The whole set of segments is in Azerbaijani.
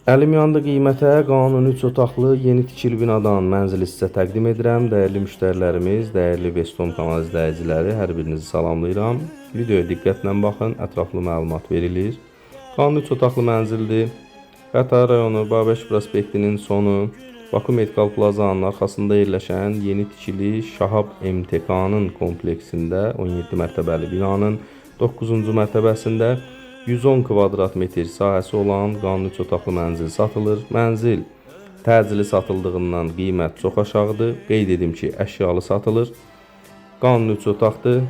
Əlim yandı qiymətə qanuni 3 otaqlı yeni tikili binadan mənzili sizə təqdim edirəm. Dəyərli müştərilərimiz, dəyərli Bestom kanal izləyiciləri, hər birinizi salamlayıram. Videoya diqqətlə baxın, ətraflı məlumat verilir. Qanuni 3 otaqlı mənzildir. Xətai rayonu Babək prospektinin sonu, Baku Medikal Plazanın arxasında yerləşən yeni tikili Şahab MTK-nın kompleksində 17 mərtəbəli binanın 9-cu mərtəbəsində 110 kvadrat metr sahəsi olan qanuni 3 otaqlı mənzil satılır. Mənzil təcili satıldığından qiymət çox aşağıdır. Qeyd edim ki, əşyalı satılır. Qanuni 3 otaqdır.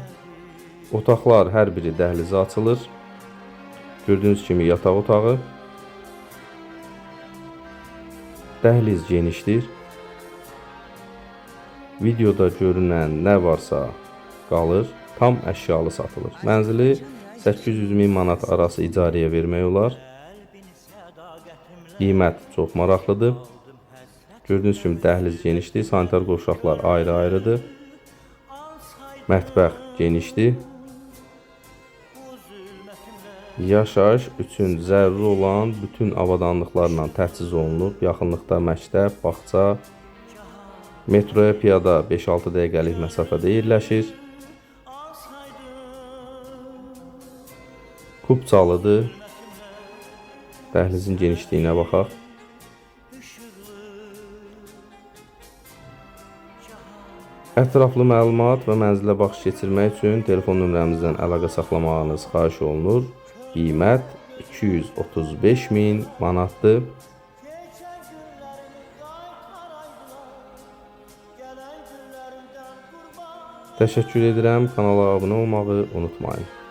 Otaqlar hər biri dəhlizə açılır. Gördüyünüz kimi yataq otağı. Dəhliz genişdir. Videoda görünən nə varsa qalır. Tam əşyalı satılır. Mənzili 800.000 manat arası icarəyə vermək olar. Qiymət çox maraqlıdır. Gördüyünüz kimi dəhliz genişdir. Sanitar qovşaqlar ayrı-ayrıdır. Mətbəx genişdir. Yaşayış üçün zəruri olan bütün avadanlıqlarla təchiz olunub. Yaxınlıqda məktəb, bağça, metroya piyada 5-6 dəqiqəlik məsafədə yerləşir. Kubçalıdır. Dəhlizin genişliyinə baxaq. Ətraflı məlumat və mənzilə baxış keçirmək üçün telefon nömrəmizdən əlaqə saxlamağınız xahiş olunur. Qiymət 235.000 manatdır. Təşəkkür edirəm. Kanala abunə olmağı unutmayın.